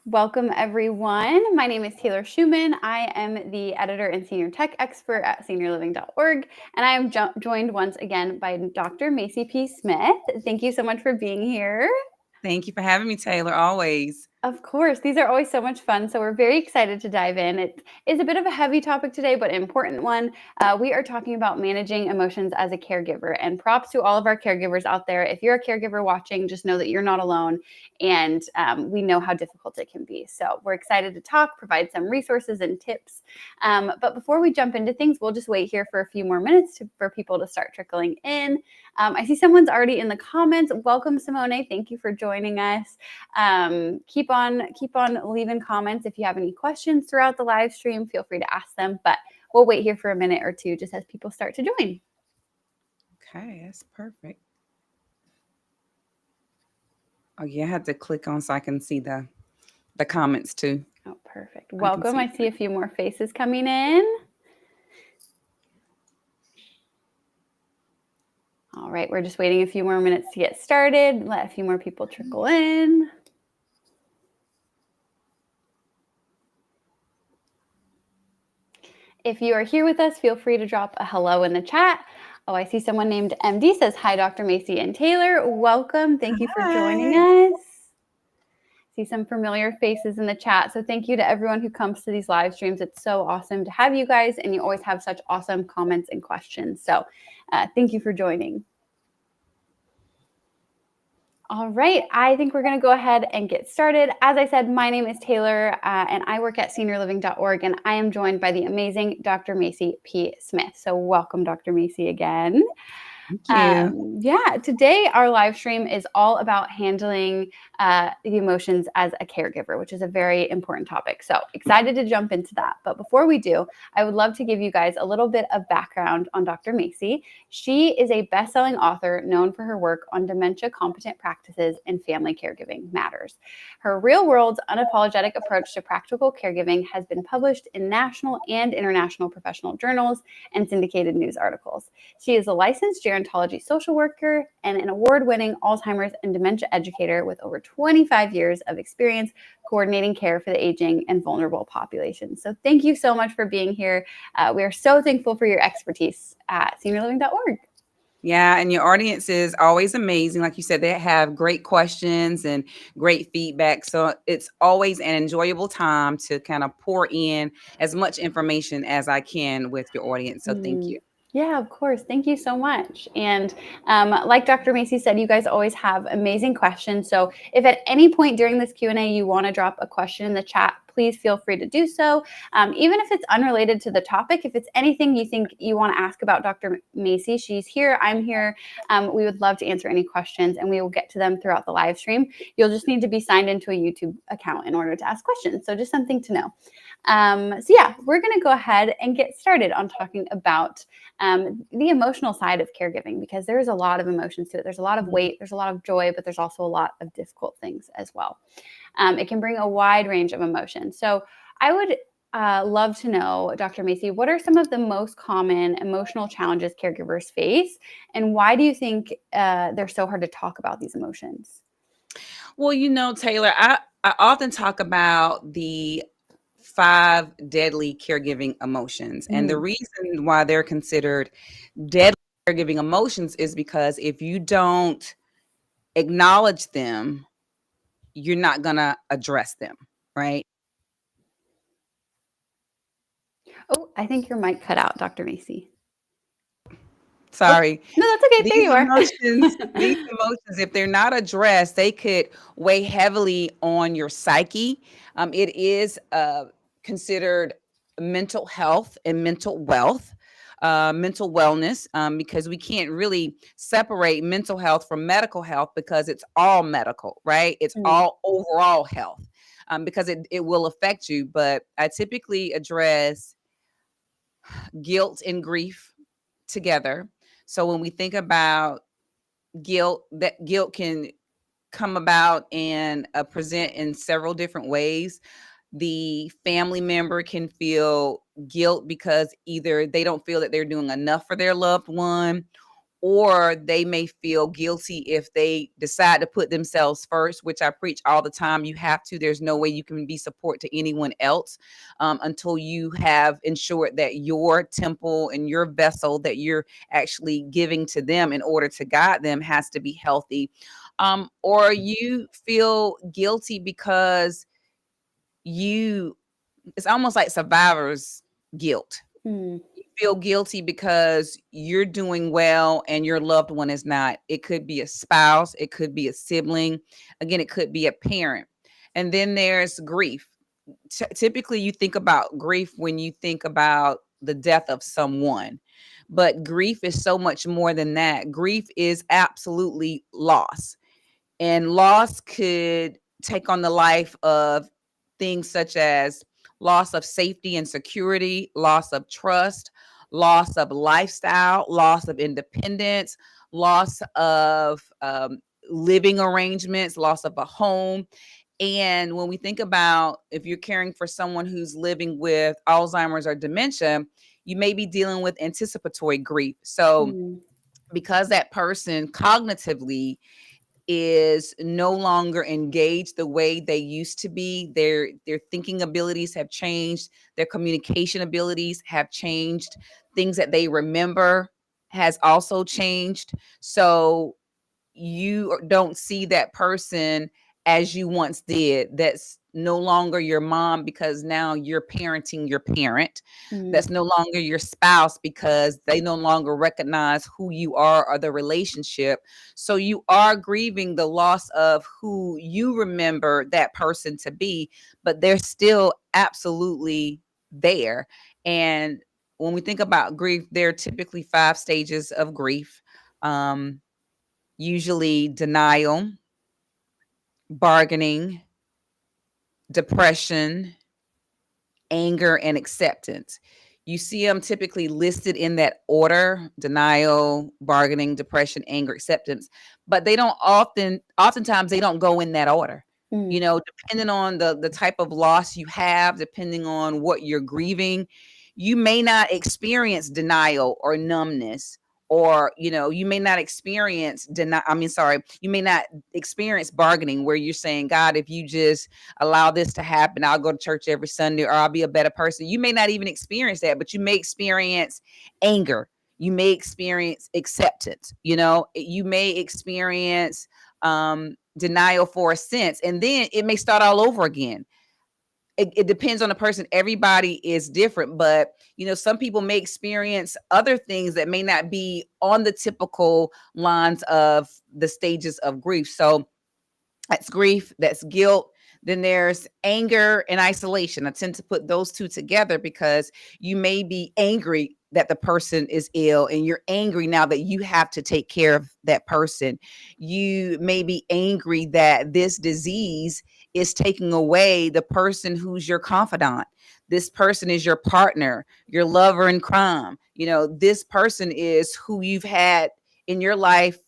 Welcome, everyone. My name is Taylor Schumann. I am the editor and senior tech expert at SeniorLiving.Org, and I am joined once again by Dr. Macie P. Smith. Thank you so much for being here. Thank you for having me, Taylor, always. Of course, these are always so much fun, so we're very excited to dive in. It is a bit of a heavy topic today, but an important one. We are talking about managing emotions as a caregiver, and props to all of our caregivers out there. If you're a caregiver watching, just know that you're not alone, and we know how difficult it can be. So we're excited to talk, provide some resources and tips. But before we jump into things, we'll just wait here for a few more minutes for people to start trickling in. I see someone's already in the comments. Welcome, Simone. Thank you for joining us. Keep on leaving comments. If you have any questions throughout the live stream, feel free to ask them, but we'll wait here for a minute or two just as people start to join. Okay, that's perfect. Oh yeah, I had to click on so I can see the comments too. Oh, perfect. Welcome. I see a few more faces coming in. All right, we're just waiting a few more minutes to get started. Let a few more people trickle in. If you are here with us, feel free to drop a hello in the chat. Oh, I see someone named MD says, hi, Dr. Macie and Taylor. Welcome. Thank you for joining us. See some familiar faces in the chat. So thank you to everyone who comes to these live streams. It's so awesome to have you guys, and you always have such awesome comments and questions. So thank you for joining. All right, I think we're going to go ahead and get started. As I said, my name is Taylor, and I work at SeniorLiving.Org, and I am joined by the amazing Dr. Macie P. Smith. So welcome, Dr. Macie, again. Thank you. Today our live stream is all about handling the emotions as a caregiver, which is a very important topic. So excited to jump into that. But before we do, I would love to give you guys a little bit of background on Dr. Macie. She is a best-selling author known for her work on dementia competent practices and family caregiving matters. Her real-world, unapologetic approach to practical caregiving has been published in national and international professional journals and syndicated news articles. She is a licensed gerontology social worker and an award-winning Alzheimer's and dementia educator with over 25 years of experience coordinating care for the aging and vulnerable populations. So thank you so much for being here. We are so thankful for your expertise at SeniorLiving.Org. Yeah, and your audience is always amazing. Like you said, they have great questions and great feedback. So it's always an enjoyable time to kind of pour in as much information as I can with your audience. So thank you. Yeah, of course. Thank you so much. And like Dr. Macie said, you guys always have amazing questions. So if at any point during this Q&A you want to drop a question in the chat, please feel free to do so. Even if it's unrelated to the topic, if it's anything you think you want to ask about Dr. Macie, she's here, I'm here. We would love to answer any questions, and we will get to them throughout the live stream. You'll just need to be signed into a YouTube account in order to ask questions. So just something to know. So yeah, we're going to go ahead and get started on talking about the emotional side of caregiving, because there's a lot of emotions to it. There's a lot of weight, there's a lot of joy, but there's also a lot of difficult things as well. It can bring a wide range of emotions. So I would love to know, Dr. Macie, what are some of the most common emotional challenges caregivers face, and why do you think they're so hard to talk about these emotions? Well, Taylor, I often talk about the 5 deadly caregiving emotions. And the reason why they're considered deadly caregiving emotions is because if you don't acknowledge them, you're not going to address them, right? Oh, I think your mic cut out, Dr. Macie. Sorry. Oh, no, that's okay. There you are. These emotions, if they're not addressed, they could weigh heavily on your psyche. It is considered mental health and mental wealth. Mental wellness, because we can't really separate mental health from medical health, because it's all medical, right? It's all overall health, because it will affect you. But I typically address guilt and grief together. So when we think about guilt, that guilt can come about and present in several different ways. The family member can feel guilt because either they don't feel that they're doing enough for their loved one, or they may feel guilty if they decide to put themselves first, which I preach all the time. You have to. There's no way you can be support to anyone else until you have ensured that your temple and your vessel that you're actually giving to them in order to guide them has to be healthy. Or you feel guilty because you, it's almost like survivor's guilt. Mm. Feel guilty because you're doing well and your loved one is not. It could be a spouse, it could be a sibling, again, it could be a parent. And then there's grief. Typically, you think about grief when you think about the death of someone, but grief is so much more than that. Grief is absolutely loss, and loss could take on the life of things such as loss of safety and security, loss of trust, loss of lifestyle, loss of independence, loss of living arrangements, loss of a home. And when we think about if you're caring for someone who's living with Alzheimer's or dementia, you may be dealing with anticipatory grief. So, Mm. because that person cognitively is no longer engaged the way they used to be, their thinking abilities have changed, their communication abilities have changed, things that they remember has also changed. So you don't see that person as you once did. That's no longer your mom because now you're parenting your parent. Mm. That's no longer your spouse because they no longer recognize who you are or the relationship. So you are grieving the loss of who you remember that person to be, but they're still absolutely there. And when we think about grief, there are typically 5 stages of grief. Usually denial, bargaining, depression, anger, and acceptance. You see them typically listed in that order: denial, bargaining, depression, anger, acceptance. But they don't oftentimes they don't go in that order. Mm. Depending on the type of loss you have, depending on what you're grieving, you may not experience denial or numbness, or you may not experience you may not experience bargaining, where you're saying, God, if you just allow this to happen, I'll go to church every Sunday, or I'll be a better person. You may not even experience that, but you may experience anger. You may experience acceptance. You may experience denial for a sense, and then it may start all over again. It depends on the person. Everybody is different, but some people may experience other things that may not be on the typical lines of the stages of grief. So that's grief, that's guilt. Then there's anger and isolation. I tend to put those two together because you may be angry that the person is ill and you're angry now that you have to take care of that person. You may be angry that this disease is taking away the person who's your confidant. This person is your partner, your lover in crime. This person is who you've had in your life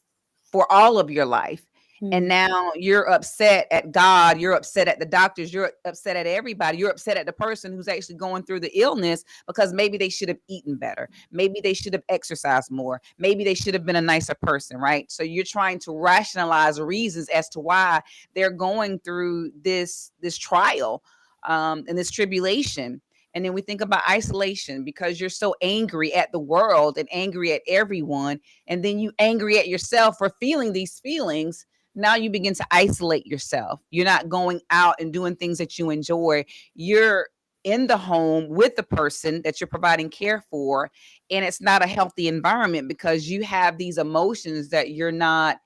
for all of your life. And Mm. now you're upset at God, you're upset at the doctors, you're upset at everybody, you're upset at the person who's actually going through the illness because maybe they should have eaten better. Maybe they should have exercised more. Maybe they should have been a nicer person, right? So you're trying to rationalize reasons as to why they're going through this trial and this tribulation. And then we think about isolation because you're so angry at the world and angry at everyone. And then you angry at yourself for feeling these feelings. Now you begin to isolate yourself. You're not going out and doing things that you enjoy. You're in the home with the person that you're providing care for, and it's not a healthy environment because you have these emotions that you're not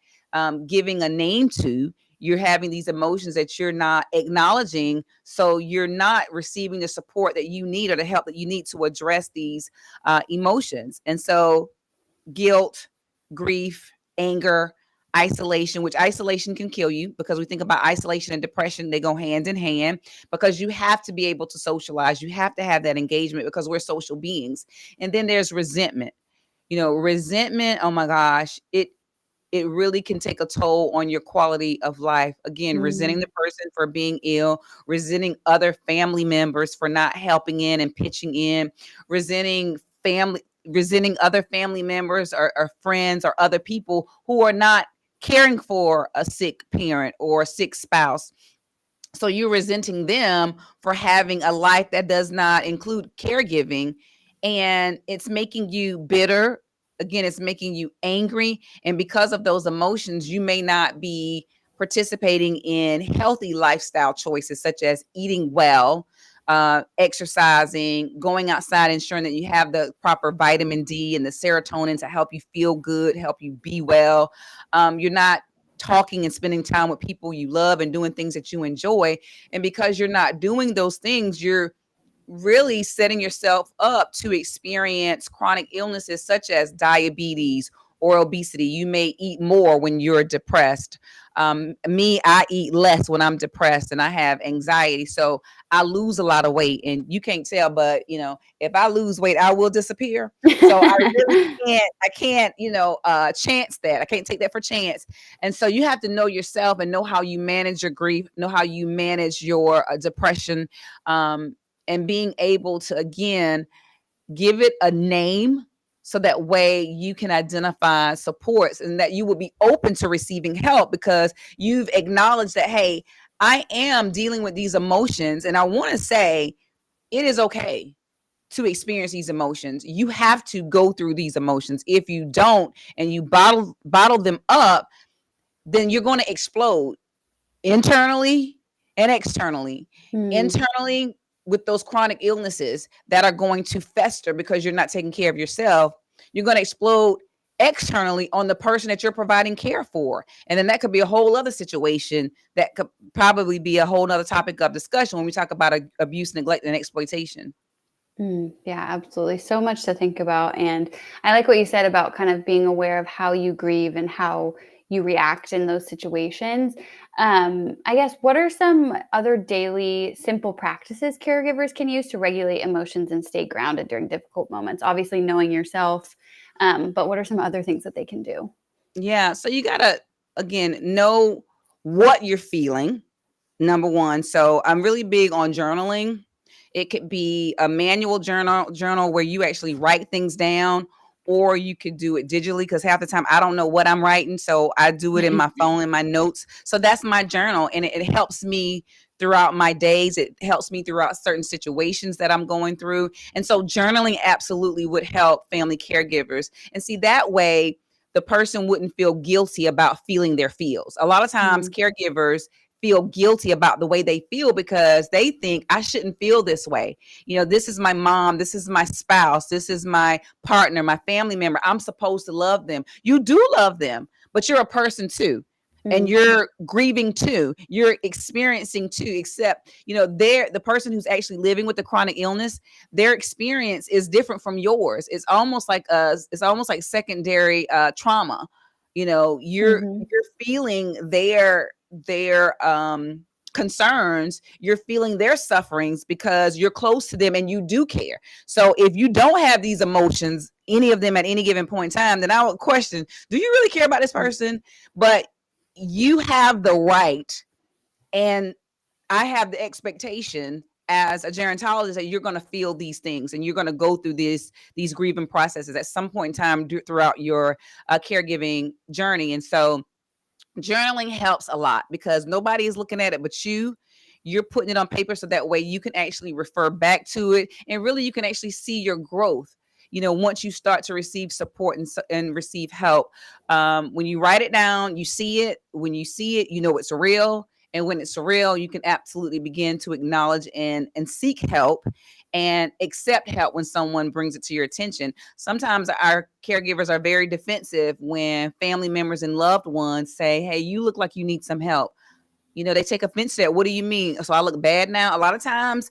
giving a name to. You're having these emotions that you're not acknowledging, so you're not receiving the support that you need or the help that you need to address these emotions. And so guilt, grief, anger, isolation, which isolation can kill you, because we think about isolation and depression, they go hand in hand, because you have to be able to socialize. You have to have that engagement because we're social beings. And then there's resentment. Resentment, oh my gosh, it really can take a toll on your quality of life. Again, resenting Mm. the person for being ill, resenting other family members for not helping in and pitching in, resenting family resenting other family members or friends or other people who are not caring for a sick parent or a sick spouse. So you're resenting them for having a life that does not include caregiving, and it's making you bitter. Again, it's making you angry. And because of those emotions, you may not be participating in healthy lifestyle choices such as eating well, exercising, going outside, ensuring that you have the proper vitamin D and the serotonin to help you feel good, help you be well. You're not talking and spending time with people you love and doing things that you enjoy. And because you're not doing those things, you're really setting yourself up to experience chronic illnesses such as diabetes or obesity. You may eat more when you're depressed. I eat less when I'm depressed and I have anxiety. So I lose a lot of weight, and you can't tell, but if I lose weight, I will disappear. So I really can't, chance that. I can't take that for chance. And so you have to know yourself and know how you manage your grief, know how you manage your depression, and being able to, again, give it a name so that way you can identify supports and that you will be open to receiving help because you've acknowledged that, hey, I am dealing with these emotions. And I want to say it is okay to experience these emotions. You have to go through these emotions. If you don't and you bottle them up, then you're going to explode internally and externally. Internally, with those chronic illnesses that are going to fester because you're not taking care of yourself, you're going to explode externally on the person that you're providing care for. And then that could be a whole other situation that could probably be a whole other topic of discussion when we talk about abuse, neglect, and exploitation. Yeah, absolutely. So much to think about. And I like what you said about kind of being aware of how you grieve and how you react in those situations. I guess, what are some other daily simple practices caregivers can use to regulate emotions and stay grounded during difficult moments? Obviously, knowing yourself, but what are some other things that they can do? Yeah. So you got to, again, know what you're feeling. Number one. So I'm really big on journaling. It could be a manual journal where you actually write things down, or you could do it digitally because half the time I don't know what I'm writing. So I do it in my phone, in my notes. So that's my journal. And it helps me throughout my days. It helps me throughout certain situations that I'm going through. And so journaling absolutely would help family caregivers. And see, that way, the person wouldn't feel guilty about feeling their feels. A lot of times caregivers feel guilty about the way they feel because they think I shouldn't feel this way. This is my mom, this is my spouse, this is my partner, my family member. I'm supposed to love them. You do love them, but you're a person too. And you're grieving too. You're experiencing too, except, the person who's actually living with the chronic illness, their experience is different from yours. It's almost like secondary trauma. You're feeling their concerns, you're feeling their sufferings because you're close to them and you do care. So if you don't have these emotions, any of them at any given point in time, then I would question, do you really care about this person? But you have the right, and I have the expectation as a gerontologist that you're going to feel these things and you're going to go through these grieving processes at some point in time throughout your caregiving journey. And so journaling helps a lot because nobody is looking at it but you. You're putting it on paper so that way you can actually refer back to it, and really you can actually see your growth. Once you start to receive support and receive help, when you write it down, you see it. When you see it, it's real. And when it's real, you can absolutely begin to acknowledge and seek help and accept help when someone brings it to your attention. Sometimes our caregivers are very defensive when family members and loved ones say, hey, you look like you need some help. They take offense to that. What do you mean? So I look bad now? A lot of times,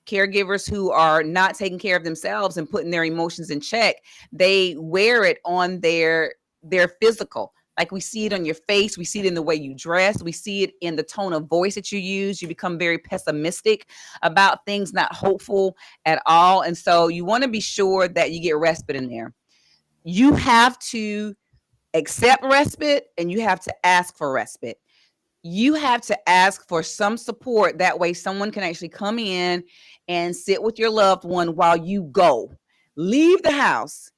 caregivers who are not taking care of themselves and putting their emotions in check, they wear it on their physical. Like we see it on your face, we see it in the way you dress, we see it in the tone of voice that you use. You become very pessimistic about things, not hopeful at all. And so you want to be sure that you get respite in there. You have to accept respite and you have to ask for respite. You have to ask for some support. That way someone can actually come in and sit with your loved one while you go. leave the house,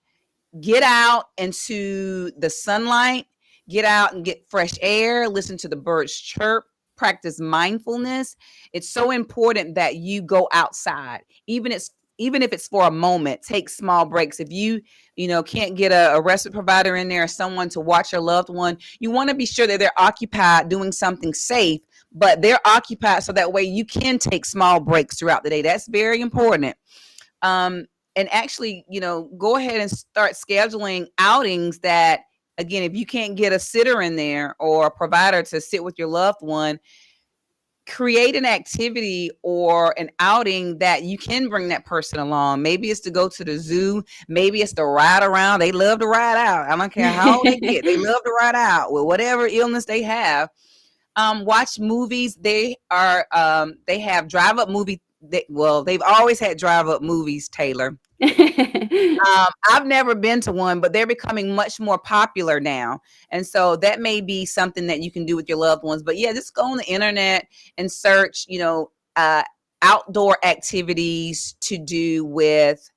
get out into the sunlight, get out and get fresh air, listen to the birds chirp, practice mindfulness. It's so important that you go outside, even if it's for a moment. Take small breaks. If you can't get a respite provider in there or someone to watch your loved one, you want to be sure that they're occupied doing something safe, but they're occupied so that way you can take small breaks throughout the day. That's very important. And actually, go ahead and start scheduling outings that, again, if you can't get a sitter in there or a provider to sit with your loved one, create an activity or an outing that you can bring that person along. Maybe it's to go to the zoo. Maybe it's to ride around. They love to ride out. I don't care how old they get. They love to ride out with whatever illness they have. Watch movies. They have drive up movie. They've always had drive up movies, Taylor. I've never been to one, but they're becoming much more popular now. And so that may be something that you can do with your loved ones. But yeah, just go on the internet and search, outdoor activities to do with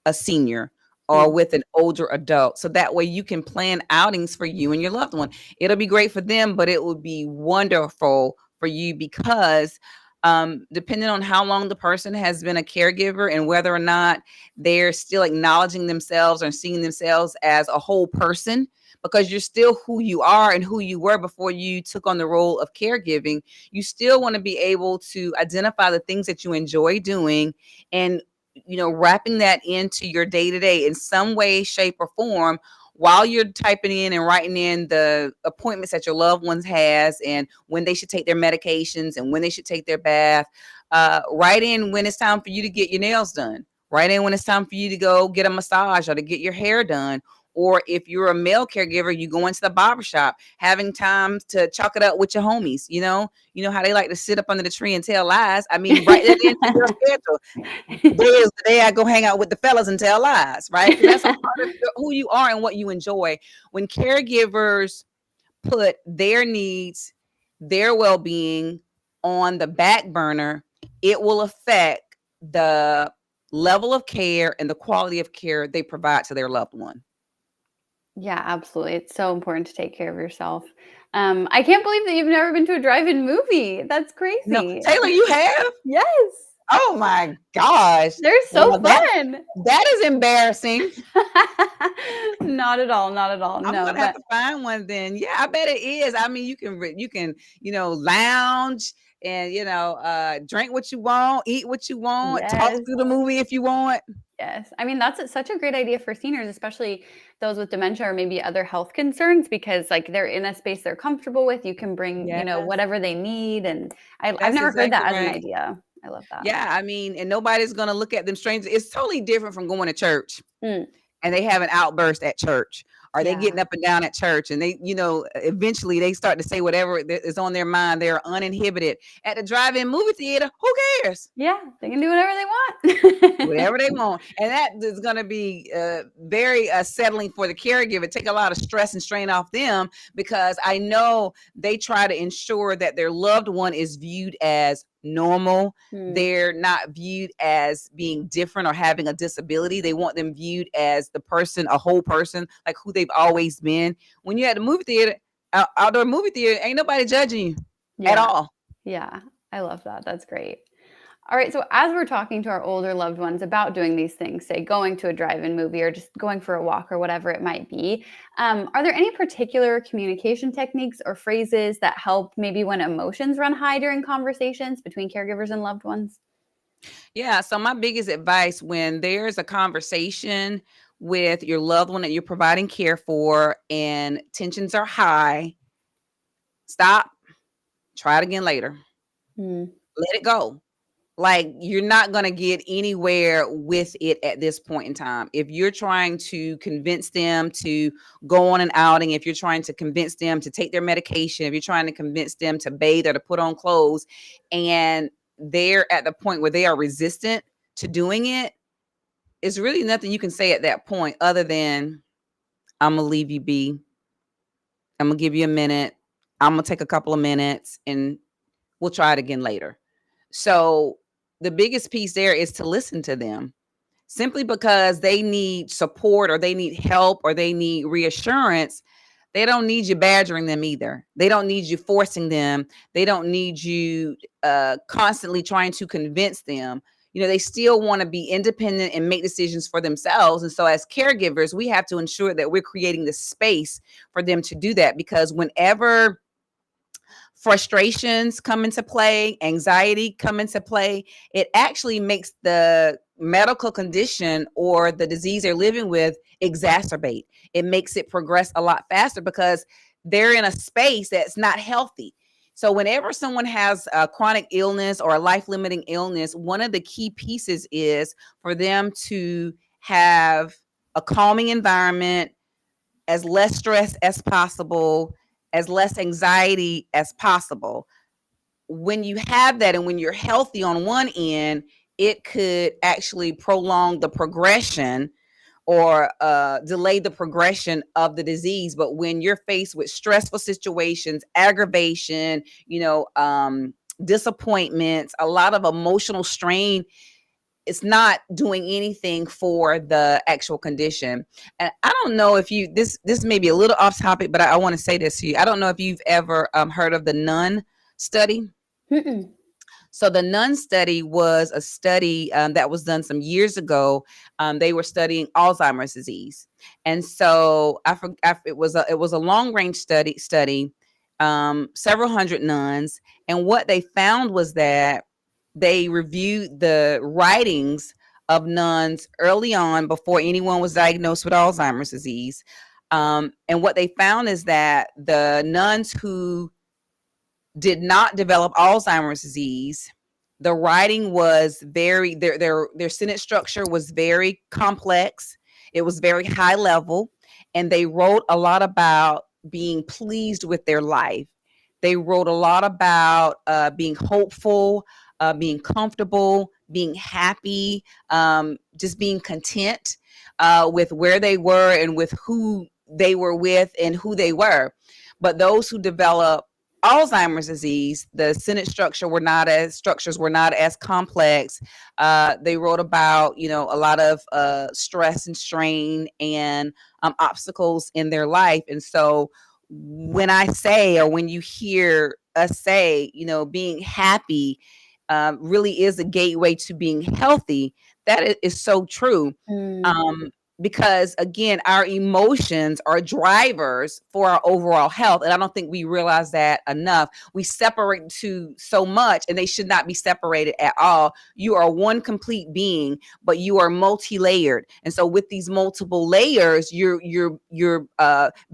a senior or with an older adult. So that way you can plan outings for you and your loved one. It'll be great for them, but it would be wonderful for you because depending on how long the person has been a caregiver and whether or not they're still acknowledging themselves or seeing themselves as a whole person, because you're still who you are and who you were before you took on the role of caregiving, you still want to be able to identify the things that you enjoy doing and wrapping that into your day-to-day in some way, shape, or form while you're typing in and writing in the appointments that your loved ones has and when they should take their medications and when they should take their bath. Write in when it's time for you to get your nails done. Write in when it's time for you to go get a massage or to get your hair done. Or if you're a male caregiver, you go into the barbershop, having time to chalk it up with your homies. You know how they like to sit up under the tree and tell lies. I mean, write that into your schedule. Today is the day I go hang out with the fellas and tell lies, right? Because that's a part of who you are and what you enjoy. When caregivers put their needs, their well-being on the back burner, it will affect the level of care and the quality of care they provide to their loved one. Yeah, absolutely. It's so important to take care of yourself. I can't believe that you've never been to a drive-in movie. That's No, crazy. Taylor, you have? Yes. Oh my gosh. They're so Well, fun. that is embarrassing. Not at all. Not at all. I'm No, gonna have to find one then. Yeah, I bet it is. I mean, you can lounge and drink what you want, eat what you want, talk yes. through the movie if you want. Yes. I mean, that's such a great idea for seniors, especially those with dementia or maybe other health concerns, because like they're in a space they're comfortable with. You can bring, Yes, whatever they need. And I've that's never heard that exactly as an right. idea. I love that. Yeah, I mean, and nobody's gonna look at them strange. It's totally different from going to church. Mm, And they have an outburst at church, or they yeah. getting up and down at church, and they, eventually they start to say whatever is on their mind. They're uninhibited. At the drive-in movie theater, who cares? Yeah. They can do whatever they want. Whatever they want. And that is going to be very settling for the caregiver. Take a lot of stress and strain off them, because I know they try to ensure that their loved one is viewed as normal. They're not viewed as being different or having a disability. They want them viewed as the person, a whole person, like who they've always been. When you're at the movie theater, outdoor movie theater, ain't nobody judging you at all. Yeah. I love that. That's great. All right. So as we're talking to our older loved ones about doing these things, say going to a drive-in movie or just going for a walk or whatever it might be, are there any particular communication techniques or phrases that help maybe when emotions run high during conversations between caregivers and loved ones? Yeah. So my biggest advice when there's a conversation with your loved one that you're providing care for and tensions are high, stop, try it again later. Mm, Let it go. Like, you're not going to get anywhere with it at this point in time. If you're trying to convince them to go on an outing, if you're trying to convince them to take their medication, if you're trying to convince them to bathe or to put on clothes, and they're at the point where they are resistant to doing it, it's really nothing you can say at that point other than, I'm going to leave you be. I'm going to give you a minute. I'm going to take a couple of minutes and we'll try it again later. So the biggest piece there is to listen to them. simply because they need support or they need help or they need reassurance. They don't need you badgering them either. They don't need you forcing them. They don't need you constantly trying to convince them. They still want to be independent and make decisions for themselves. And so as caregivers, we have to ensure that we're creating the space for them to do that, because whenever frustrations come into play, anxiety come into play, it actually makes the medical condition or the disease they're living with exacerbate. It makes it progress a lot faster because they're in a space that's not healthy. So whenever someone has a chronic illness or a life-limiting illness, one of the key pieces is for them to have a calming environment, as less stress as possible, as less anxiety as possible. When you have that and when you're healthy on one end, it could actually prolong the progression or delay the progression of the disease. But when you're faced with stressful situations, aggravation, disappointments, a lot of emotional strain, it's not doing anything for the actual condition. And I don't know if this may be a little off topic, but I want to say this to you. I don't know if you've ever heard of the Nun study. Mm-mm. So the Nun study was a study that was done some years ago. They were studying Alzheimer's disease, and so it was a long range study, several hundred nuns, and what they found was that they reviewed the writings of nuns early on before anyone was diagnosed with Alzheimer's disease. And what they found is that the nuns who did not develop Alzheimer's disease, the writing was their sentence structure was very complex. It was very high level, and they wrote a lot about being pleased with their life. They wrote a lot about being hopeful, being comfortable, being happy, just being content with where they were and with who they were with and who they were. But those who develop Alzheimer's disease, the sentence structures were not as complex. They wrote about, a lot of stress and strain and obstacles in their life. And so when I say, or when you hear us say, being happy really is a gateway to being healthy, that is so true. Um, because again, our emotions are drivers for our overall health. And I don't think we realize that enough. We separate two so much, and they should not be separated at all. You are one complete being, but you are multi-layered. And so with these multiple layers, you're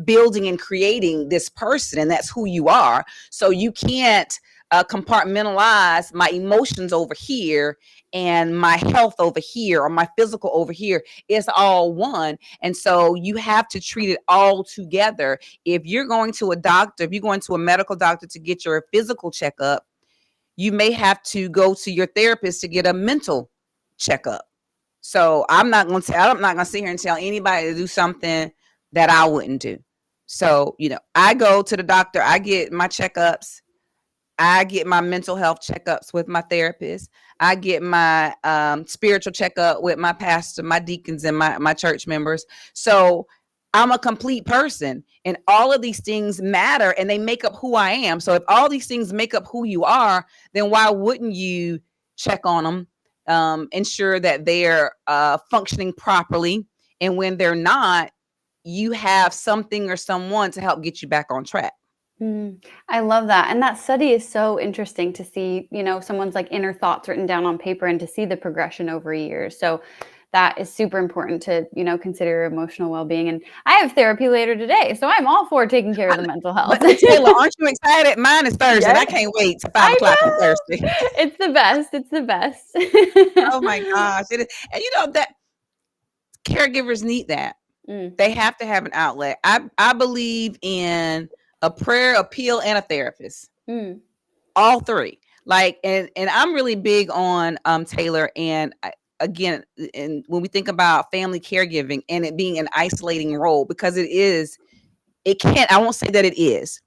building and creating this person, and that's who you are. So you can't compartmentalize my emotions over here and my health over here or my physical over here. It's all one. And so you have to treat it all together. If you're going to a doctor, if you're going to a medical doctor to get your physical checkup, you may have to go to your therapist to get a mental checkup. So I'm not going to sit here and tell anybody to do something that I wouldn't do. So, I go to the doctor, I get my checkups, I get my mental health checkups with my therapist. I get my spiritual checkup with my pastor, my deacons, and my church members. So I'm a complete person, and all of these things matter, and they make up who I am. So if all these things make up who you are, then why wouldn't you check on them, ensure that they're functioning properly, and when they're not, you have something or someone to help get you back on track. I love that. And that study is so interesting to see, someone's like inner thoughts written down on paper and to see the progression over years. So that is super important to, consider emotional well-being. And I have therapy later today, so I'm all for taking care of the mental health. But Taylor, aren't you excited? Mine is Thursday. Yes. I can't wait to 5 o'clock on Thursday. It's the best. It's the best. Oh my gosh. It is. And that caregivers need that. They have to have an outlet. I believe in a prayer, appeal, and a therapist. All three. And I'm really big on Taylor. And again, and when we think about family caregiving and it being an isolating role, because I won't say that it is.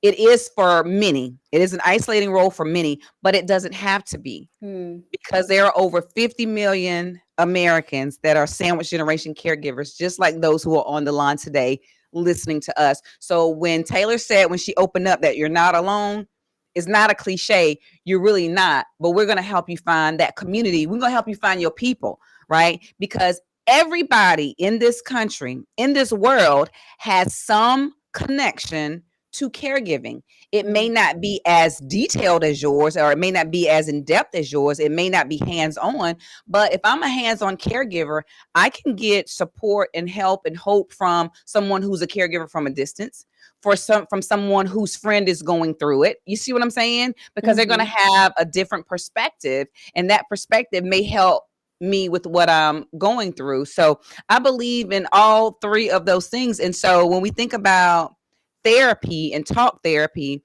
It is for many. It is an isolating role for many, but it doesn't have to be, because there are over 50 million Americans that are sandwich generation caregivers, just like those who are on the line today listening to us. So when Taylor said, when she opened up, that you're not alone, it's not a cliche. You're really not. But we're going to help you find that community. We're going to help you find your people, right? Because everybody in this country, in this world, has some connection to caregiving. It may not be as detailed as yours, or it may not be as in depth as yours. It may not be hands on, but if I'm a hands on caregiver, I can get support and help and hope from someone who's a caregiver from a distance, from someone whose friend is going through it. You see what I'm saying? Because they're going to have a different perspective, and that perspective may help me with what I'm going through. So I believe in all three of those things. And so when we think about therapy and talk therapy,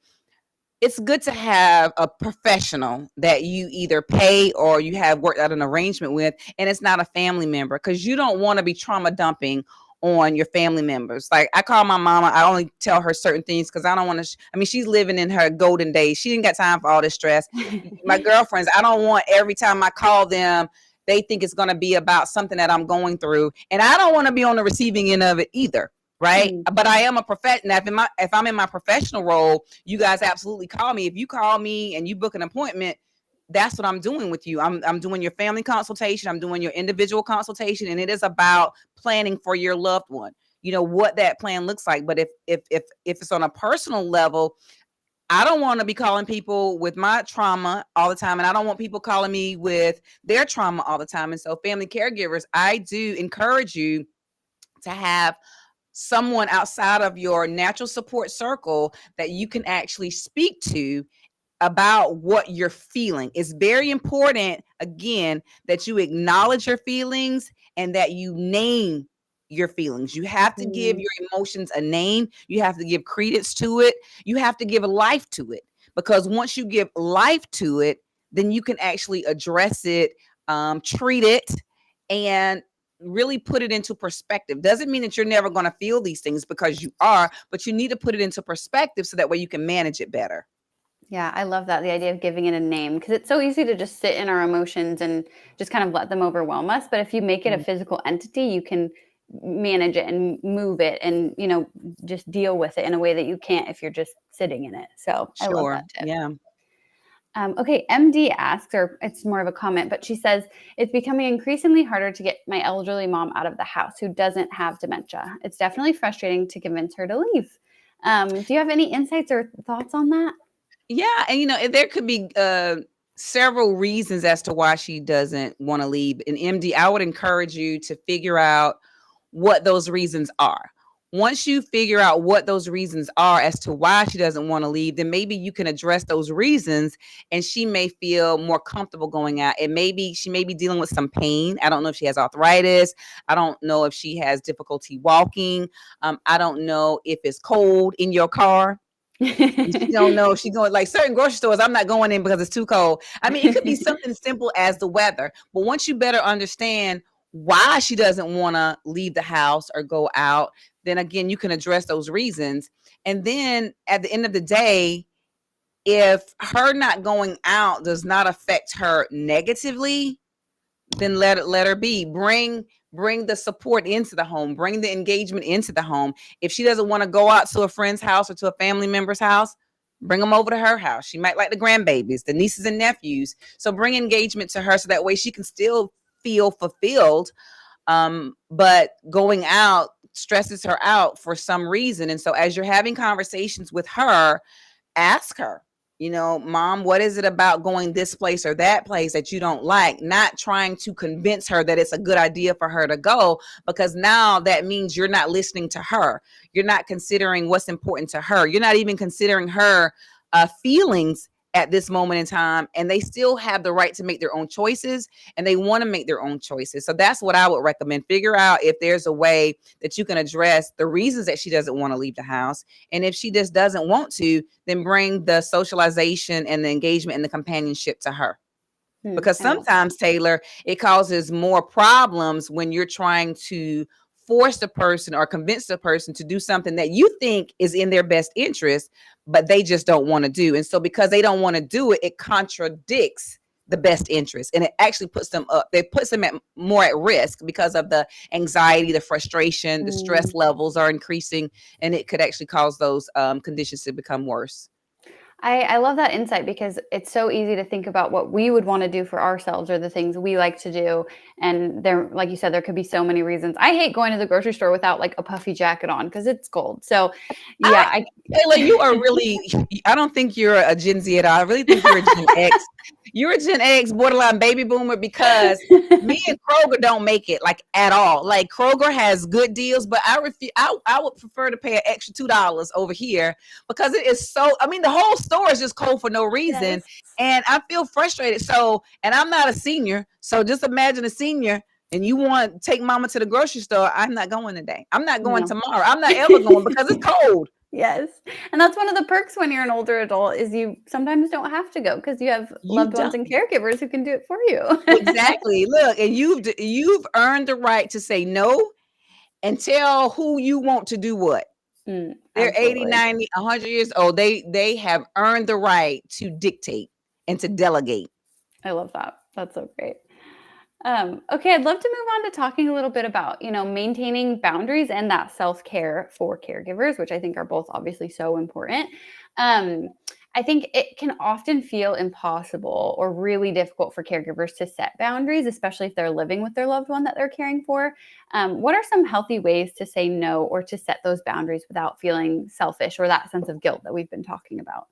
it's good to have a professional that you either pay or you have worked out an arrangement with, and it's not a family member, because you don't want to be trauma dumping on your family members. Like, I call my mama, I only tell her certain things because I don't want to, I mean, she's living in her golden days. She didn't got time for all this stress. My girlfriends, I don't want every time I call them, they think it's going to be about something that I'm going through. And I don't want to be on the receiving end of it either. Right. But I am a professional. If I'm in my professional role, you guys absolutely call me. If you call me and you book an appointment, that's what I'm doing with you. I'm doing your family consultation. I'm doing your individual consultation. And it is about planning for your loved one, you know, what that plan looks like. But if it's on a personal level, I don't want to be calling people with my trauma all the time. And I don't want people calling me with their trauma all the time. And so, family caregivers, I do encourage you to have someone outside of your natural support circle that you can actually speak to about what you're feeling. It's very important, again, that you acknowledge your feelings and that you name your feelings. You have to give your emotions a name. You have to give credence to it. You have to give life to it, because once you give life to it, then you can actually address it, treat it, and really put it into perspective. Doesn't mean that you're never going to feel these things, because you are, but you need to put it into perspective so that way you can manage it better. Yeah, I love that, the idea of giving it a name, because it's so easy to just sit in our emotions and just kind of let them overwhelm us. But if you make it a physical entity, you can manage it and move it and, you know, just deal with it in a way that you can't if you're just sitting in it. So I love that tip. Yeah. Okay, MD asks, or it's more of a comment, but she says, it's becoming increasingly harder to get my elderly mom out of the house who doesn't have dementia. It's definitely frustrating to convince her to leave. Do you have any insights or thoughts on that? Yeah. And, you know, there could be several reasons as to why she doesn't want to leave. And MD, I would encourage you to figure out what those reasons are. Once you figure out what those reasons are as to why she doesn't want to leave, then maybe you can address those reasons and she may feel more comfortable going out. And maybe she may be dealing with some pain. I don't know if she has arthritis. I don't know if she has difficulty walking. I don't know if it's cold in your car. She don't know if she's going, like certain grocery stores, I'm not going in because it's too cold. I mean, it could be something simple as the weather. But once you better understand why she doesn't want to leave the house or go out, then again, you can address those reasons. And then at the end of the day, if her not going out does not affect her negatively, then let her be. Bring the support into the home, bring the engagement into the home. If she doesn't want to go out to a friend's house or to a family member's house, bring them over to her house. She might like the grandbabies, the nieces and nephews. So bring engagement to her so that way she can still feel fulfilled. But going out stresses her out for some reason. And so as you're having conversations with her, ask her, you know, Mom, what is it about going this place or that place that you don't like? Not trying to convince her that it's a good idea for her to go, because now that means you're not listening to her. You're not considering what's important to her. You're not even considering her feelings at this moment in time, and they still have the right to make their own choices, and they want to make their own choices. So that's what I would recommend. Figure out if there's a way that you can address the reasons that she doesn't want to leave the house. And if she just doesn't want to, then bring the socialization and the engagement and the companionship to her. Because sometimes, Taylor, it causes more problems when you're trying to force the person or convince the person to do something that you think is in their best interest, but they just don't want to do. And so because they don't want to do it, it contradicts the best interest, and it actually puts them up. They puts them at more at risk because of the anxiety, the frustration, the stress levels are increasing, and it could actually cause those conditions to become worse. I love that insight because it's so easy to think about what we would want to do for ourselves or the things we like to do. And there, like you said, there could be so many reasons. I hate going to the grocery store without like a puffy jacket on because it's cold. So yeah, Kayla, you are really, I don't think you're a Gen Z at all. I really think you're a Gen X. You're a Gen X borderline baby boomer because me and Kroger don't make it like at all. Like Kroger has good deals, but I would prefer to pay an extra $2 over here because it is so, I mean, the whole store is just cold for no reason. Yes. And I feel frustrated. So, and I'm not a senior. So just imagine a senior and you want to take mama to the grocery store. I'm not going today. I'm not going No. tomorrow. I'm not ever going because it's cold. Yes. And that's one of the perks when you're an older adult is you sometimes don't have to go because you have You loved ones don't. and caregivers who can do it for you. Exactly. Look, and you've earned the right to say no and tell who you want to do what. They're 80, Absolutely. 90, 100 years old. They have earned the right to dictate and to delegate. I love that. That's so great. Okay, I'd love to move on to talking a little bit about, maintaining boundaries and that self-care for caregivers, which I think are both obviously so important. Um, I think it can often feel impossible or really difficult for caregivers to set boundaries, especially if they're living with their loved one that they're caring for. What are some healthy ways to say no or to set those boundaries without feeling selfish or that sense of guilt that we've been talking about?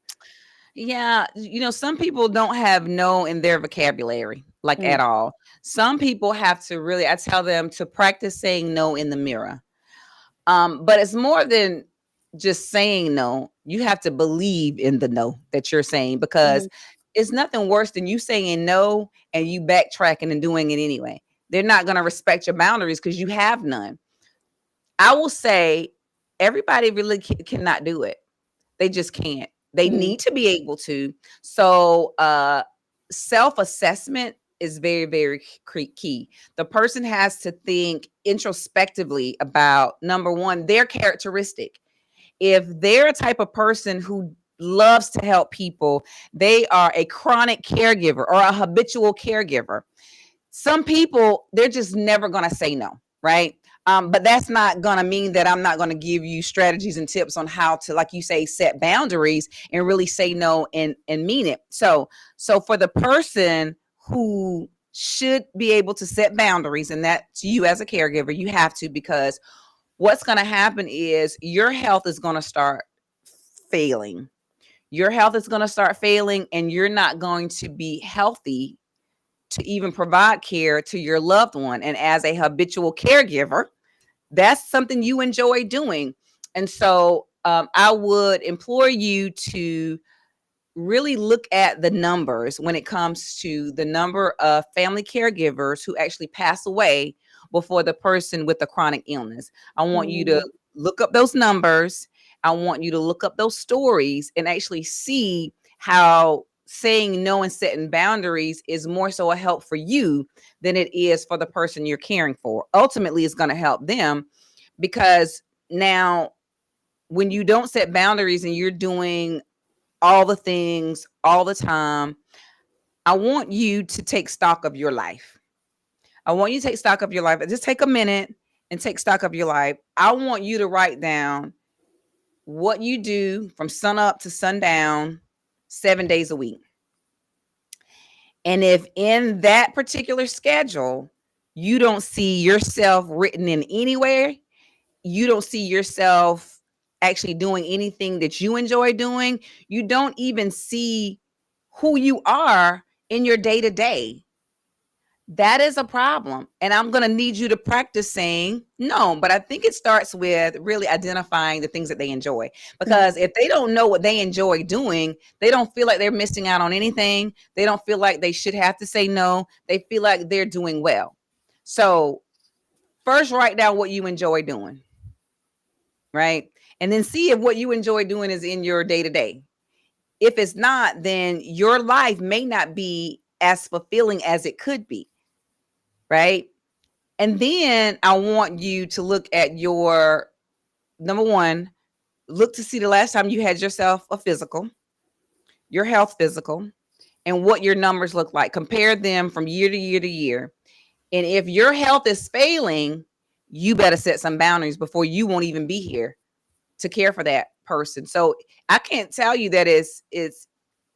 Yeah, some people don't have no in their vocabulary, like at Mm, all. Some people have to really, I tell them to practice saying no in the mirror. But it's more than just saying no. You have to believe in the no that you're saying because mhm, it's nothing worse than you saying no and you backtracking and doing it anyway. They're not going to respect your boundaries because you have none. I will say everybody really cannot do it. They just can't. They mhm, need to be able to. So, self-assessment is very, very key. The person has to think introspectively about number one, their characteristic. If they're a type of person who loves to help people, they are a chronic caregiver or a habitual caregiver. Some people, they're just never going to say no, right? But that's not going to mean that I'm not going to give you strategies and tips on how to, like you say, set boundaries and really say no and mean it. So for the person who should be able to set boundaries, and that's you as a caregiver, you have to, because what's going to happen is your health is going to start failing. Your health is going to start failing, and you're not going to be healthy to even provide care to your loved one. And as a habitual caregiver, that's something you enjoy doing. And so I would implore you to really look at the numbers when it comes to the number of family caregivers who actually pass away before the person with the chronic illness. I want you to mhm, look up those numbers. I want you to look up those stories and actually see how saying no and setting boundaries is more so a help for you than it is for the person you're caring for. Ultimately, it's going to help them because now when you don't set boundaries and you're doing all the things all the time, I want you to take stock of your life. I want you to take stock of your life. Just take a minute and take stock of your life. I want you to write down what you do from sun up to sundown, 7 days a week. And if in that particular schedule, you don't see yourself written in anywhere, you don't see yourself actually doing anything that you enjoy doing, you don't even see who you are in your day to day, that is a problem. And I'm going to need you to practice saying no. But I think it starts with really identifying the things that they enjoy. mhm. Because if they don't know what they enjoy doing, they don't feel like they're missing out on anything. They don't feel like they should have to say no. They feel like they're doing well. So, first, write down what you enjoy doing, right? And then see if what you enjoy doing is in your day to day. If it's not, then your life may not be as fulfilling as it could be, right? And then I want you to look at your number one, look to see the last time you had yourself a physical, your health physical. and what your numbers look like. Compare them from year to year to year. And if your health is failing, you better set some boundaries before you won't even be here to care for that person. So I can't tell you that it's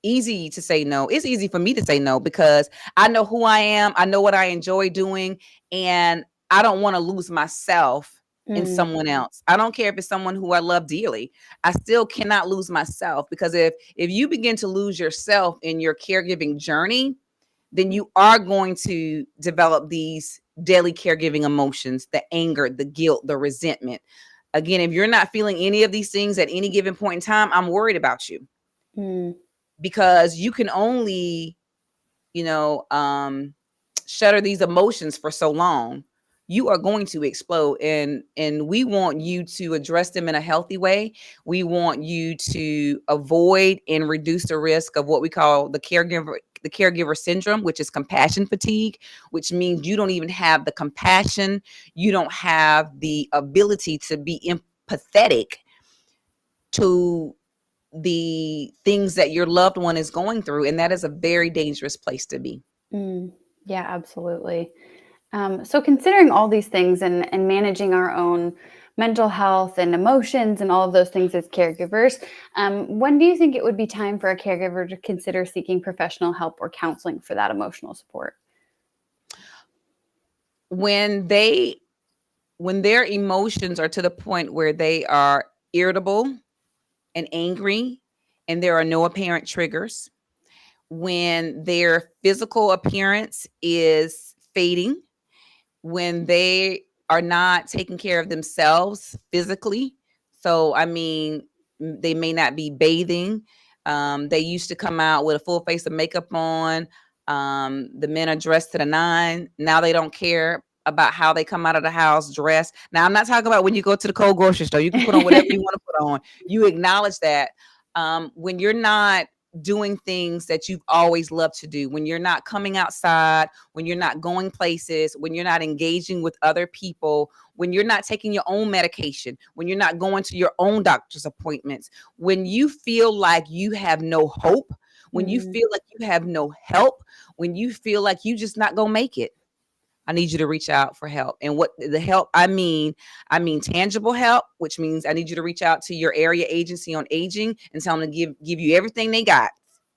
easy to say no. It's easy for me to say no because I know who I am. I know what I enjoy doing, and I don't want to lose myself in Mm, someone else. I don't care if it's someone who I love dearly. I still cannot lose myself, because if you begin to lose yourself in your caregiving journey, then you are going to develop these daily caregiving emotions, the anger, the guilt, the resentment. Again, if you're not feeling any of these things at any given point in time, I'm worried about you, mm, because you can only, you know, shutter these emotions for so long. You are going to explode, and we want you to address them in a healthy way. We want you to avoid and reduce the risk of what we call the caregiver syndrome, which is compassion fatigue, which means you don't even have the compassion, you don't have the ability to be empathetic to the things that your loved one is going through, and that is a very dangerous place to be. mm. Yeah, absolutely. So considering all these things and managing our own mental health and emotions and all of those things as caregivers, when do you think it would be time for a caregiver to consider seeking professional help or counseling for that emotional support? when they when their emotions are to the point where they are irritable and angry, and there are no apparent triggers, when their physical appearance is fading, when they are not taking care of themselves physically. So, I mean, they may not be bathing. They used to come out with a full face of makeup on. The men are dressed to the nine. Now they don't care about how they come out of the house dressed. Now, I'm not talking about when you go to the cold grocery store. You can put on whatever you want to put on. You acknowledge that. When you're not doing things that you've always loved to do, when you're not coming outside, when you're not going places, when you're not engaging with other people, when you're not taking your own medication, when you're not going to your own doctor's appointments, when you feel like you have no hope, when you Mm, feel like you have no help, when you feel like you just not gonna make it, I need you to reach out for help. And what the help I mean tangible help, which means I need you to reach out to your area agency on aging and tell them to give you everything they got,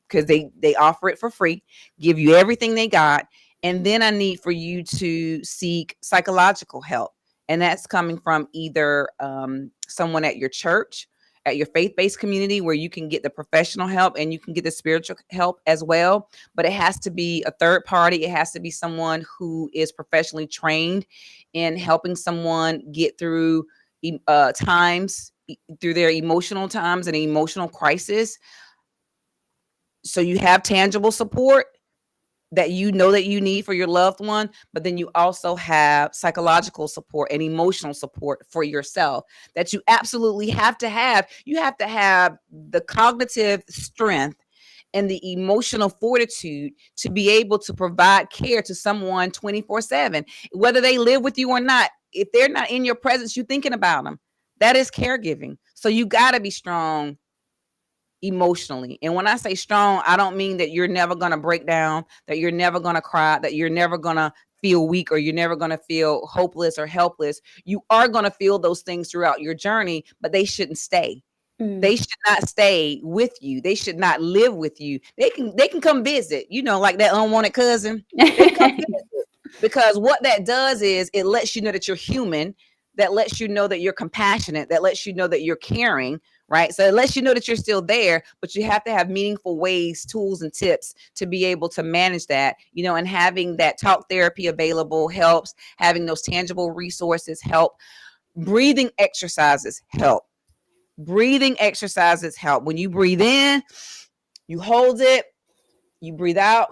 because they offer it for free. Give you everything they got, and then I need for you to seek psychological help, and that's coming from either someone at your church, at your faith-based community, where you can get the professional help and you can get the spiritual help as well. But it has to be a third party. It has to be someone who is professionally trained in helping someone get through times, through their emotional times and emotional crisis. So you have tangible support that you know that you need for your loved one, but then you also have psychological support and emotional support for yourself that you absolutely have to have. You have to have the cognitive strength and the emotional fortitude to be able to provide care to someone 24/7, whether they live with you or not. If they're not in your presence, you're thinking about them. That is caregiving. So you got to be strong emotionally. And when I say strong, I don't mean that you're never going to break down, that you're never going to cry, that you're never going to feel weak, or you're never going to feel hopeless or helpless. You are going to feel those things throughout your journey, but they shouldn't stay. mm. They should not stay with you. They should not live with you. They can come visit, like that unwanted cousin. They can come visit, because what that does is it lets you know that you're human, that lets you know that you're compassionate, that lets you know that you're caring, right? So it lets you know that you're still there, but you have to have meaningful ways, tools, and tips to be able to manage that, and having that talk therapy available helps, having those tangible resources help, breathing exercises help. Breathing exercises help. When you breathe in, you hold it, you breathe out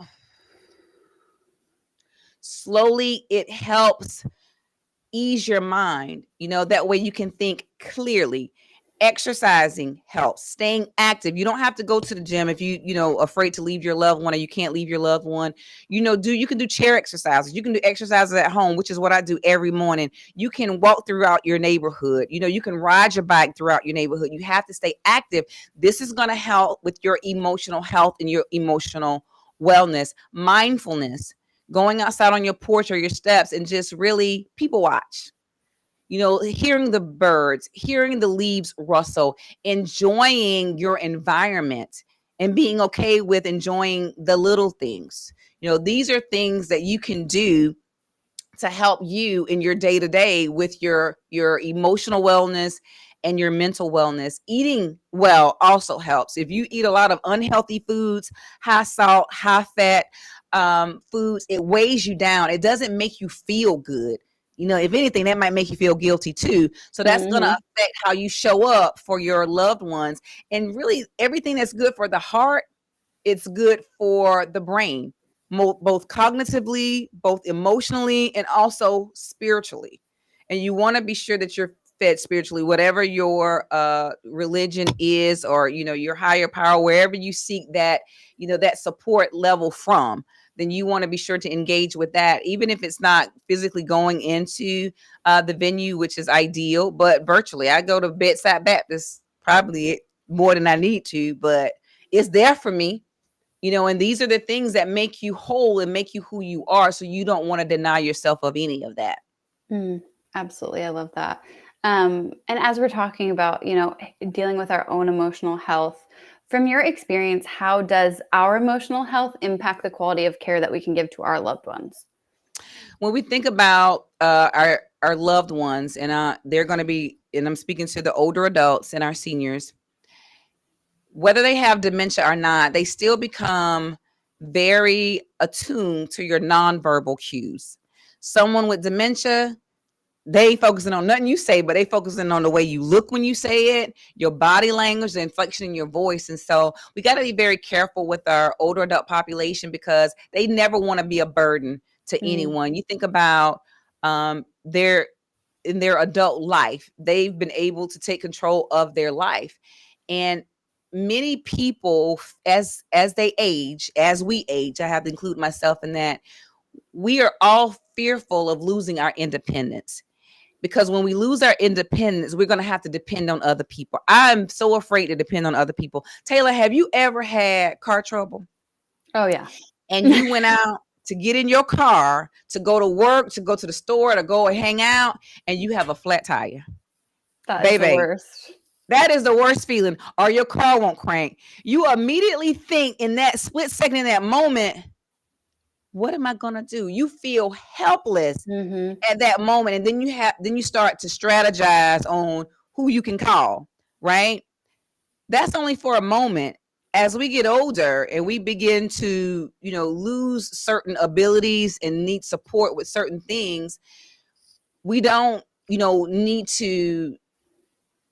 slowly. It helps ease your mind. That way you can think clearly. Exercising helps. Staying active. You don't have to go to the gym if afraid to leave your loved one, or you can't leave your loved one. You can do chair exercises. You can do exercises at home, which is what I do every morning. You can walk throughout your neighborhood. You can ride your bike throughout your neighborhood. You have to stay active. This is going to help with your emotional health and your emotional wellness, mindfulness, going outside on your porch or your steps and just really people watch. Hearing the birds, hearing the leaves rustle, enjoying your environment and being okay with enjoying the little things. These are things that you can do to help you in your day to day with your emotional wellness and your mental wellness. Eating well also helps. If you eat a lot of unhealthy foods, high salt, high fat foods, it weighs you down. It doesn't make you feel good. If anything, that might make you feel guilty too. So that's going to affect how you show up for your loved ones. And really, everything that's good for the heart, it's good for the brain, both cognitively, both emotionally, and also spiritually. And you want to be sure that you're fed spiritually, whatever your religion is, or your higher power, wherever you seek that that support level from. Then you want to be sure to engage with that, even if it's not physically going into the venue, which is ideal, but virtually. I go to Bedside Baptist probably more than I need to, but it's there for me. And these are the things that make you whole and make you who you are. So you don't want to deny yourself of any of that. Absolutely. I love that. And as we're talking about, dealing with our own emotional health, from your experience, how does our emotional health impact the quality of care that we can give to our loved ones? When we think about our loved ones, and they're going to be, and I'm speaking to the older adults and our seniors, whether they have dementia or not, they still become very attuned to your nonverbal cues. Someone with dementia, they focusing on nothing you say, but they focusing on the way you look when you say it, your body language, the inflection in your voice. And so we got to be very careful with our older adult population because they never want to be a burden to anyone. You think about their in their adult life, they've been able to take control of their life. And many people, as they age, as we age, I have to include myself in that, we are all fearful of losing our independence. Because when we lose our independence, we're going to have to depend on other people. I'm so afraid to depend on other people. Taylor, have you ever had car trouble? Oh, yeah. And you went out to get in your car, to go to work, to go to the store, to go and hang out, and you have a flat tire. That is the worst. That is the worst feeling. Or your car won't crank. You immediately think in that split second, in that moment, what am I gonna do? You feel helpless at that moment, and then you start to strategize on who you can call. Right? That's only for a moment. As we get older and we begin to, lose certain abilities and need support with certain things, we don't, need to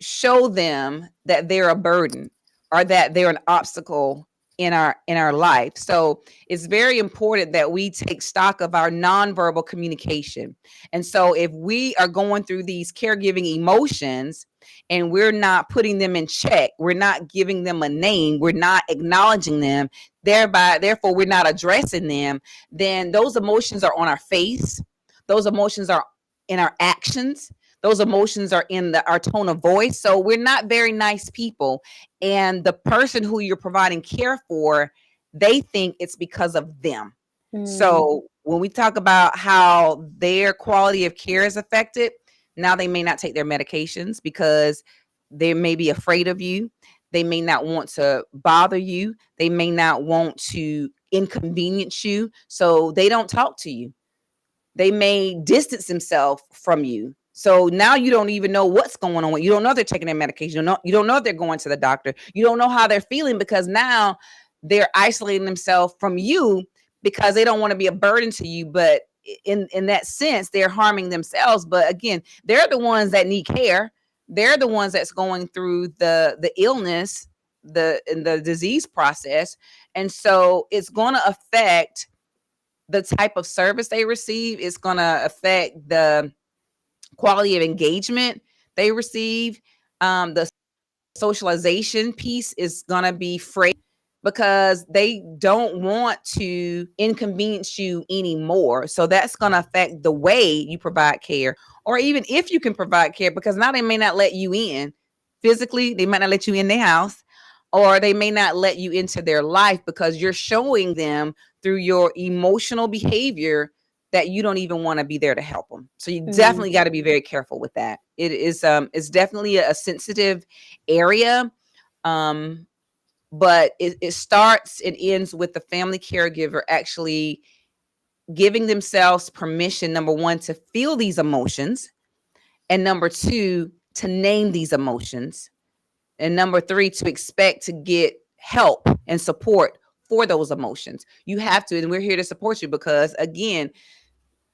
show them that they're a burden or that they're an obstacle in our life. So it's very important that we take stock of our nonverbal communication. And so if we are going through these caregiving emotions and we're not putting them in check, we're not giving them a name, we're not acknowledging them, therefore we're not addressing them, then those emotions are on our face, those emotions are in our actions, those emotions are in our tone of voice. So we're not very nice people. And the person who you're providing care for, they think it's because of them. So when we talk about how their quality of care is affected, now they may not take their medications because they may be afraid of you. They may not want to bother you. They may not want to inconvenience you. So they don't talk to you. They may distance themselves from you. So now you don't even know what's going on. You don't know if they're taking their medication. You don't know if they're going to the doctor. You don't know how they're feeling because now they're isolating themselves from you because they don't want to be a burden to you. But in that sense, they're harming themselves. But again, they're the ones that need care. They're the ones that's going through the illness, the disease process. And so it's going to affect the type of service they receive. It's going to affect the quality of engagement they receive. The socialization piece is going to be frayed because they don't want to inconvenience you anymore. So that's going to affect the way you provide care, or even if you can provide care, because now they may not let you in physically. They might not let you in their house, or they may not let you into their life because you're showing them through your emotional behavior that you don't even want to be there to help them. So you definitely got to be very careful with that. It's definitely a sensitive area. But it starts and ends with the family caregiver actually giving themselves permission, number one, to feel these emotions, and number two, to name these emotions, and number three, to expect to get help and support for those emotions. You have to, and we're here to support you because, again,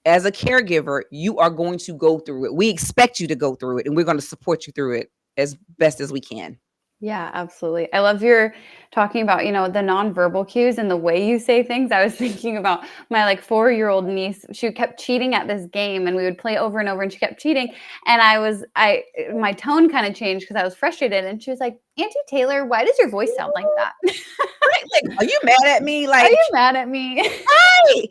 as a caregiver, you are going to go through it. We expect you to go through it, and we're going to support you through it as best as we can. Yeah, absolutely. I love your talking about, the nonverbal cues and the way you say things. I was thinking about my 4-year-old niece. She kept cheating at this game and we would play over and over and she kept cheating. And my tone kind of changed because I was frustrated. And she was like, Auntie Taylor, why does your voice sound like that? Right? Like, are you mad at me? Are you mad at me? Right.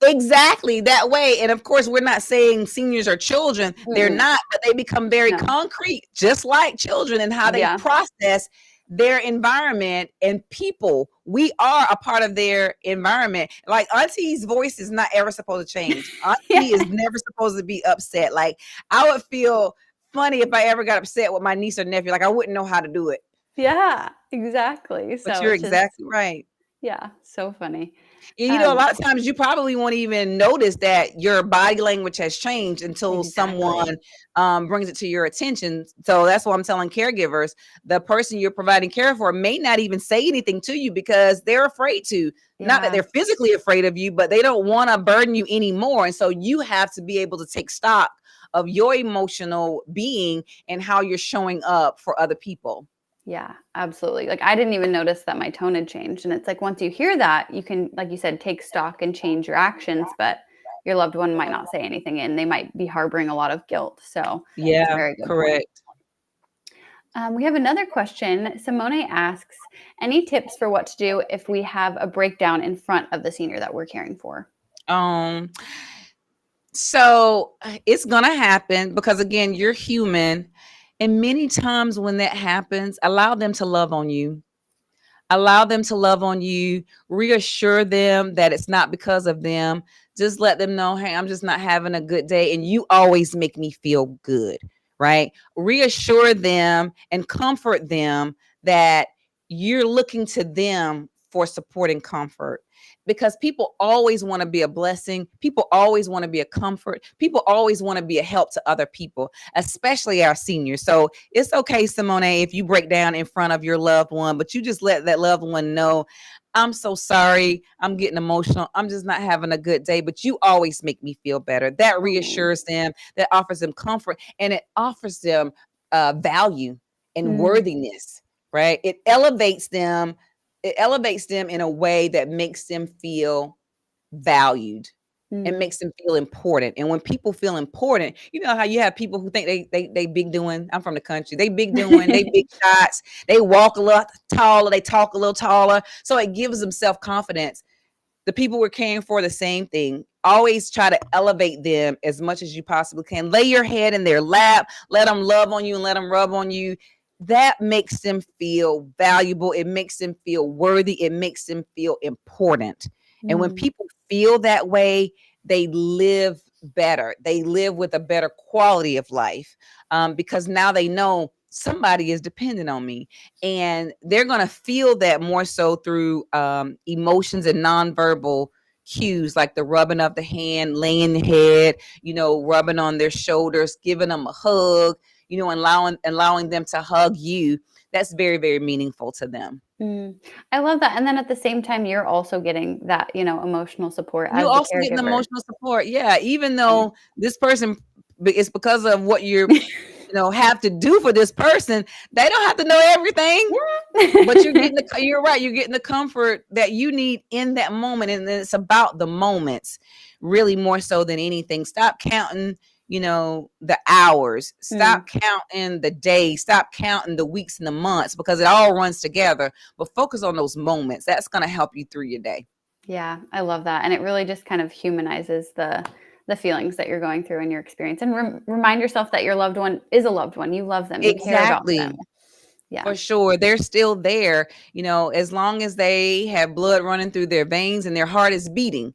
Exactly that way. And of course, we're not saying seniors are children. They're not, but they become very concrete, just like children, and how they process their environment and people. We are a part of their environment. Like Auntie's voice is not ever supposed to change. Auntie is never supposed to be upset. Like I would feel funny if I ever got upset with my niece or nephew. Like I wouldn't know how to do it. Yeah, exactly. But So you're it's exactly right. Yeah, so funny. And, a lot of times you probably won't even notice that your body language has changed until someone brings it to your attention. So that's why I'm telling caregivers, the person you're providing care for may not even say anything to you because they're afraid to. Not that they're physically afraid of you, but they don't want to burden you anymore. And so you have to be able to take stock of your emotional being and how you're showing up for other people. Yeah, absolutely. I didn't even notice that my tone had changed. And it's once you hear that, you can, like you said, take stock and change your actions, but your loved one might not say anything and they might be harboring a lot of guilt. So yeah, it's a very good correct. Point. We have another question. Simone asks, any tips for what to do if we have a breakdown in front of the senior that we're caring for? So it's going to happen because, again, you're human. And many times when that happens, allow them to love on you. Allow them to love on you. Reassure them that it's not because of them. Just let them know, hey, I'm just not having a good day. And you always make me feel good, right? Reassure them and comfort them that you're looking to them for support and comfort. Because people always want to be a blessing. People always want to be a comfort. People always want to be a help to other people, especially our seniors. So it's okay, Simone, if you break down in front of your loved one, but you just let that loved one know, I'm so sorry. I'm getting emotional. I'm just not having a good day, but you always make me feel better. That reassures them, that offers them comfort, and it offers them value and worthiness, right? It elevates them in a way that makes them feel valued and makes them feel important. And when people feel important, you know how you have people who think they big doing. I'm from the country. They big doing, they big shots. They walk a little taller, they talk a little taller. So it gives them self-confidence. The people we're caring for, the same thing. Always try to elevate them as much as you possibly can. Lay your head in their lap, let them love on you and let them rub on you. That makes them feel valuable. It makes them feel worthy. It makes them feel important. And when people feel that way, they live better. They live with a better quality of life because now they know somebody is dependent on me, and they're going to feel that more so through emotions and nonverbal cues, like the rubbing of the hand, laying the head, rubbing on their shoulders, giving them a hug, allowing them to hug you. That's very, very meaningful to them. I love that. And then at the same time, you're also getting that, emotional support as You the also getting caregiver. emotional support. Yeah. Even though this person, it's because of what you're, have to do for this person, they don't have to know everything. But you're right. You're getting the comfort that you need in that moment. And it's about the moments really more so than anything. Stop counting, the hours. Stop counting the days. Stop counting the weeks and the months because it all runs together. But focus on those moments. That's going to help you through your day. Yeah, I love that. And it really just kind of humanizes the feelings that you're going through in your experience, and remind yourself that your loved one is a loved one. You love them. You care about them. Yeah. For sure. They're still there, as long as they have blood running through their veins and their heart is beating,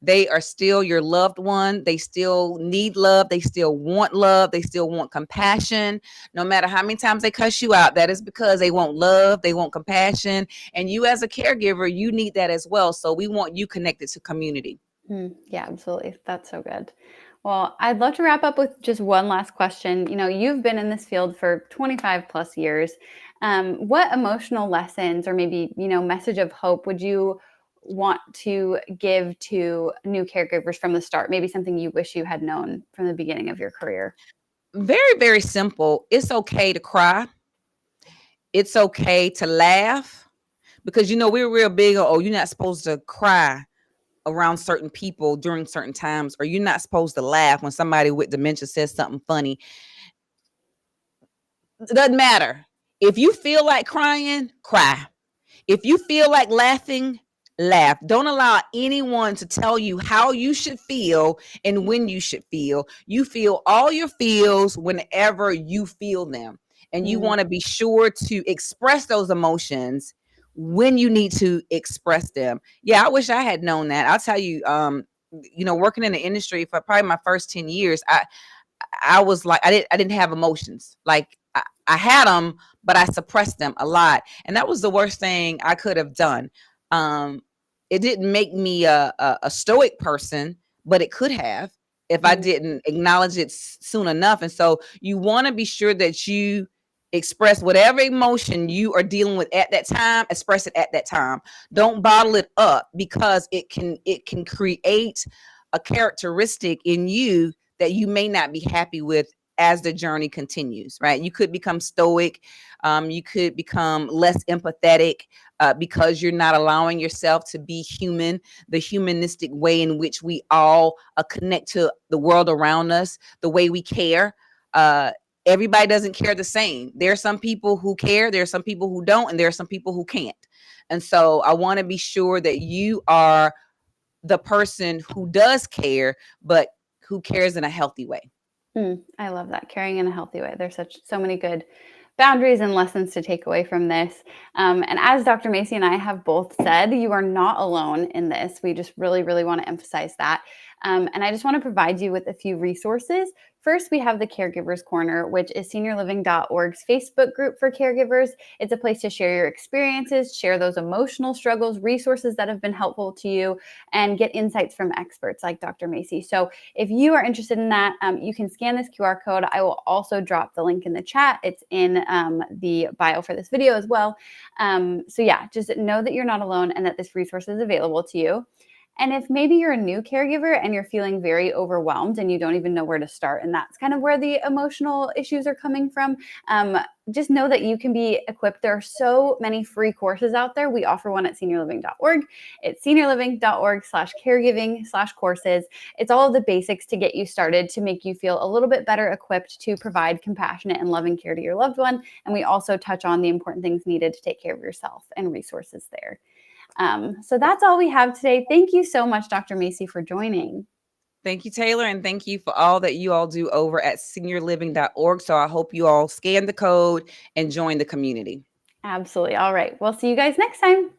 they are still your loved one. They still need love. They still want love. They still want compassion. No matter how many times they cuss you out, that is because they want love. They want compassion. And you, as a caregiver, you need that as well. So we want you connected to community. Yeah, absolutely. That's so good. Well, I'd love to wrap up with just one last question. You've been in this field for 25 plus years. What emotional lessons or maybe, message of hope would you want to give to new caregivers from the start? Maybe something you wish you had known from the beginning of your career? Very, very simple. It's okay to cry. It's okay to laugh because, we're real big on, oh, you're not supposed to cry around certain people during certain times, or you're not supposed to laugh when somebody with dementia says something funny. It doesn't matter. If you feel like crying, cry. If you feel like laughing, laugh. Don't allow anyone to tell you how you should feel and when you should feel. You feel all your feels whenever you feel them. And you want to be sure to express those emotions when you need to express them. Yeah, I wish I had known that. I'll tell you, working in the industry for probably my first 10 years, I was like, I didn't have emotions. Like I had them, but I suppressed them a lot. And that was the worst thing I could have done. It didn't make me a stoic person, but it could have if I didn't acknowledge it soon enough. And so you want to be sure that you express whatever emotion you are dealing with at that time, express it at that time. Don't bottle it up, because it can create a characteristic in you that you may not be happy with as the journey continues, right? You could become stoic. You could become less empathetic because you're not allowing yourself to be human, the humanistic way in which we all connect to the world around us, the way we care. Everybody doesn't care the same. There are some people who care, there are some people who don't, and there are some people who can't. And so I want to be sure that you are the person who does care, but who cares in a healthy way. I love that. Caring in a healthy way. There's so many good boundaries and lessons to take away from this. And as Dr. Macie and I have both said, you are not alone in this. We just really, really want to emphasize that. And I just want to provide you with a few resources. First, we have the Caregivers Corner, which is SeniorLiving.org's Facebook group for caregivers. It's a place to share your experiences, share those emotional struggles, resources that have been helpful to you, and get insights from experts like Dr. Macie. So if you are interested in that, you can scan this QR code. I will also drop the link in the chat. It's in the bio for this video as well. So yeah, just know that you're not alone and that this resource is available to you. And if maybe you're a new caregiver and you're feeling very overwhelmed and you don't even know where to start, and that's kind of where the emotional issues are coming from, just know that you can be equipped. There are so many free courses out there. We offer one at SeniorLiving.org. It's SeniorLiving.org/caregiving/courses. It's all of the basics to get you started, to make you feel a little bit better equipped to provide compassionate and loving care to your loved one. And we also touch on the important things needed to take care of yourself and resources there. So that's all we have today. Thank you so much, Dr. Macie, for joining. Thank you, Taylor, and thank you for all that you all do over at SeniorLiving.org. So I hope you all scan the code and join the community. Absolutely. All right. We'll see you guys next time.